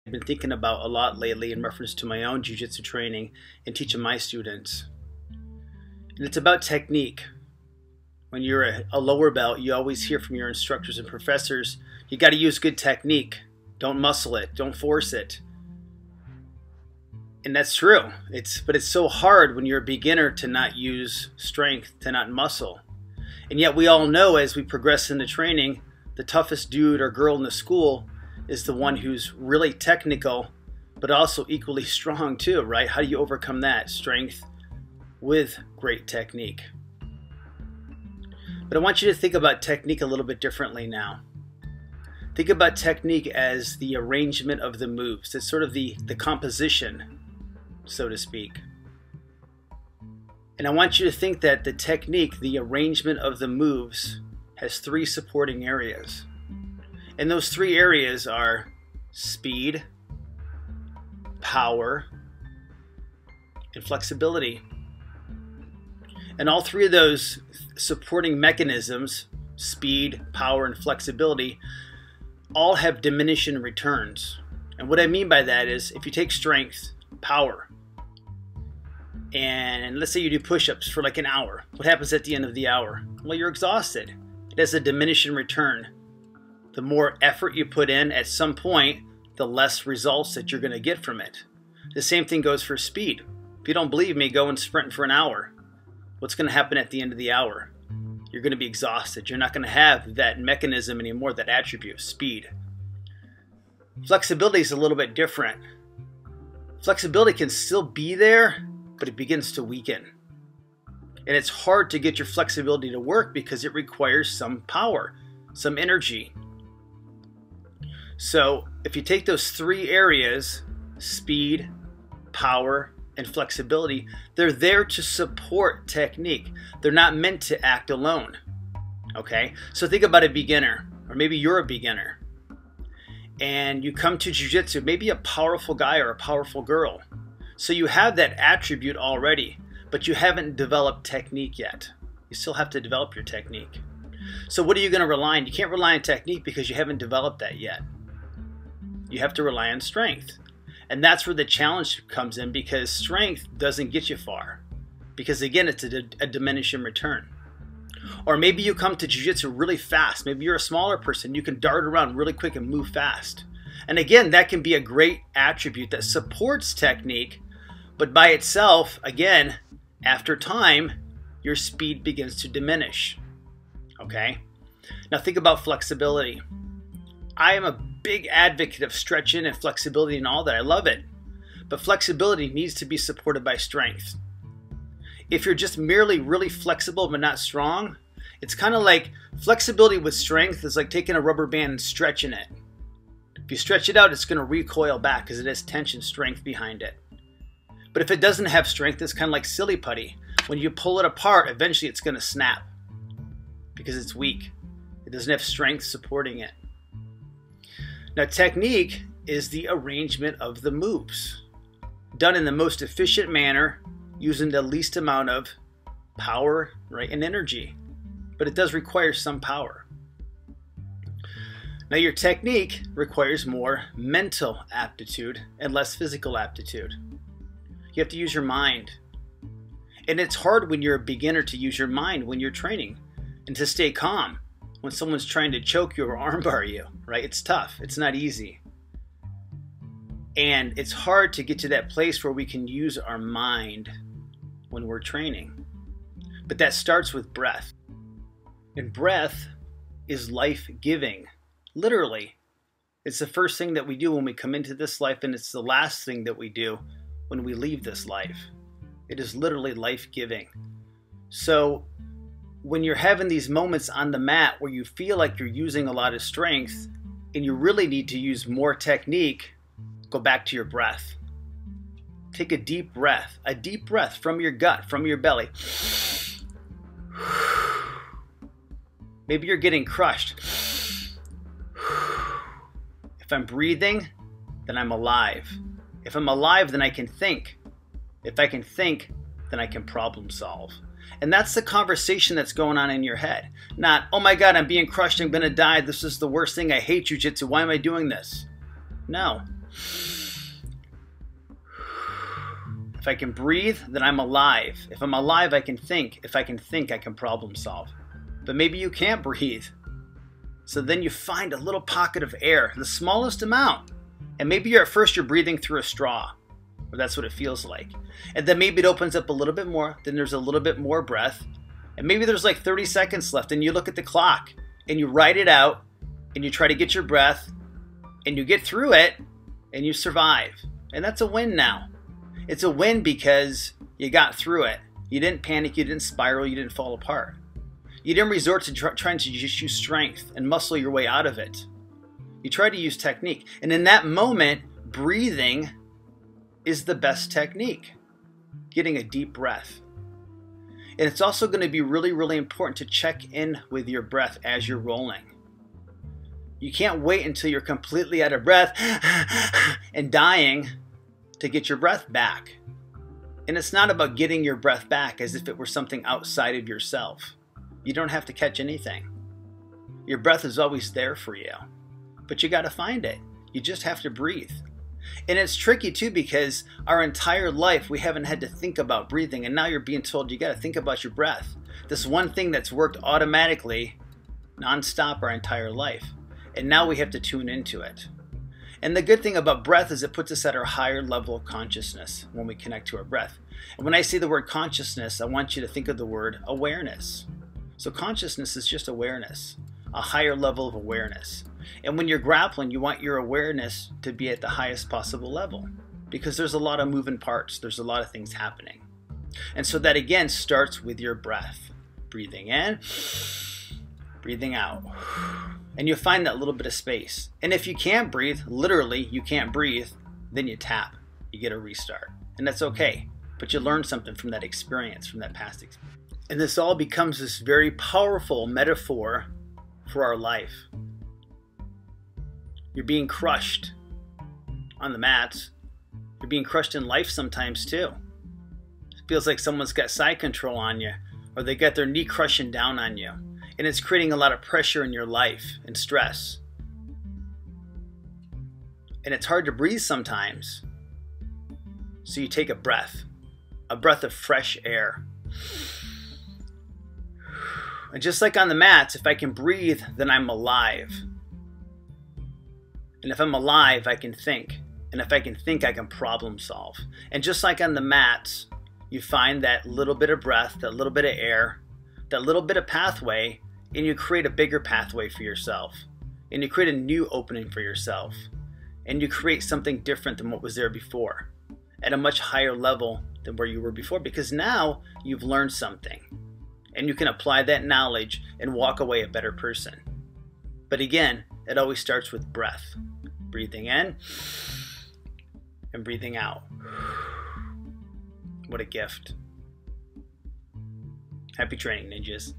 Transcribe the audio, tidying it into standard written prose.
I've been thinking about a lot lately in reference to my own jiu-jitsu training and teaching my students. And it's about technique. When you're a lower belt, you always hear from your instructors and professors, you got to use good technique. Don't muscle it. Don't force it. And that's true. But it's so hard when you're a beginner to not use strength, to not muscle. And yet we all know as we progress into training, the toughest dude or girl in the school is the one who's really technical, but also equally strong too, right? How do you overcome that? Strength with great technique. But I want you to think about technique a little bit differently now. Think about technique as the arrangement of the moves. It's sort of the composition, so to speak. And I want you to think that the technique, the arrangement of the moves, has three supporting areas. And those three areas are speed, power, and flexibility. And all three of those supporting mechanisms, speed, power, and flexibility, all have diminishing returns. And what I mean by that is if you take strength, power, and let's say you do push-ups for like an hour, what happens at the end of the hour? Well, you're exhausted. It has a diminishing return. The more effort you put in, at some point, the less results that you're going to get from it. The same thing goes for speed. If you don't believe me, go and sprint for an hour. What's going to happen at the end of the hour? You're going to be exhausted. You're not going to have that mechanism anymore, that attribute, speed. Flexibility is a little bit different. Flexibility can still be there, but it begins to weaken. And it's hard to get your flexibility to work because it requires some power, some energy. So if you take those three areas, speed, power, and flexibility, they're there to support technique. They're not meant to act alone. Okay? So think about a beginner, or maybe you're a beginner, and you come to jiu-jitsu, maybe a powerful guy or a powerful girl. So you have that attribute already, but you haven't developed technique yet. You still have to develop your technique. So what are you going to rely on? You can't rely on technique because you haven't developed that yet. You have to rely on strength. And that's where the challenge comes in, because strength doesn't get you far. Because again, it's a diminishing return. Or maybe you come to jiu-jitsu really fast. Maybe you're a smaller person. You can dart around really quick and move fast. And again, that can be a great attribute that supports technique. But by itself, again, after time, your speed begins to diminish. Okay? Now think about flexibility. I am a big advocate of stretching and flexibility and all that. I love it. But flexibility needs to be supported by strength. If you're just merely really flexible but not strong, it's kind of like flexibility with strength is like taking a rubber band and stretching it. If you stretch it out, it's going to recoil back because it has tension strength behind it. But if it doesn't have strength, it's kind of like silly putty. When you pull it apart, eventually it's going to snap because it's weak. It doesn't have strength supporting it. Now, technique is the arrangement of the moves, done in the most efficient manner, using the least amount of power, right, and energy. But it does require some power. Now, your technique requires more mental aptitude and less physical aptitude. You have to use your mind. And it's hard when you're a beginner to use your mind when you're training and to stay calm when someone's trying to choke you or armbar you, right? It's tough. It's not easy. And it's hard to get to that place where we can use our mind when we're training. But that starts with breath. And breath is life-giving. Literally. It's the first thing that we do when we come into this life, and it's the last thing that we do when we leave this life. It is literally life-giving. So when you're having these moments on the mat where you feel like you're using a lot of strength and you really need to use more technique, go back to your breath. Take a deep breath from your gut, from your belly. Maybe you're getting crushed. If I'm breathing, then I'm alive. If I'm alive, then I can think. If I can think, then I can problem solve. And that's the conversation that's going on in your head. Not, oh my God, I'm being crushed, I'm gonna die, this is the worst thing, I hate jiu-jitsu, why am I doing this? No, If I can breathe, then I'm alive. If I'm alive, I can think. If I can think, I can problem solve. But maybe you can't breathe. So then you find a little pocket of air, the smallest amount. And maybe at first you're breathing through a straw, or that's what it feels like. And then maybe it opens up a little bit more, then there's a little bit more breath. And maybe there's like 30 seconds left, and you look at the clock, and you write it out, and you try to get your breath, and you get through it, and you survive. And that's a win now. It's a win because you got through it. You didn't panic, you didn't spiral, you didn't fall apart. You didn't resort to trying to just use strength and muscle your way out of it. You tried to use technique. And in that moment, breathing is the best technique. Getting a deep breath. And it's also going to be really, really important to check in with your breath as you're rolling. You can't wait until you're completely out of breath and dying to get your breath back. And it's not about getting your breath back as if it were something outside of yourself. You don't have to catch anything. Your breath is always there for you. But you got to find it. You just have to breathe. And it's tricky too because our entire life we haven't had to think about breathing, and now you're being told you got to think about your breath. This one thing that's worked automatically nonstop our entire life. And now we have to tune into it. And the good thing about breath is it puts us at our higher level of consciousness when we connect to our breath. And when I say the word consciousness, I want you to think of the word awareness. So consciousness is just awareness, a higher level of awareness. And when you're grappling, you want your awareness to be at the highest possible level because there's a lot of moving parts. There's a lot of things happening. And so that again starts with your breath. Breathing in, breathing out. And you'll find that little bit of space. And if you can't breathe, literally you can't breathe, then you tap. You get a restart. And that's okay. But you learn something from that experience, from that past experience. And this all becomes this very powerful metaphor for our life. You're being crushed on the mats. You're being crushed in life sometimes too. It feels like someone's got side control on you, or they got their knee crushing down on you. And it's creating a lot of pressure in your life and stress. And it's hard to breathe sometimes. So you take a breath of fresh air. And just like on the mats, if I can breathe, then I'm alive. And if I'm alive, I can think. And if I can think, I can problem solve. And just like on the mats, you find that little bit of breath, that little bit of air, that little bit of pathway, and you create a bigger pathway for yourself. And you create a new opening for yourself. And you create something different than what was there before, at a much higher level than where you were before, because now you've learned something. And you can apply that knowledge and walk away a better person. But again, it always starts with breath. Breathing in and breathing out. What a gift. Happy training, ninjas.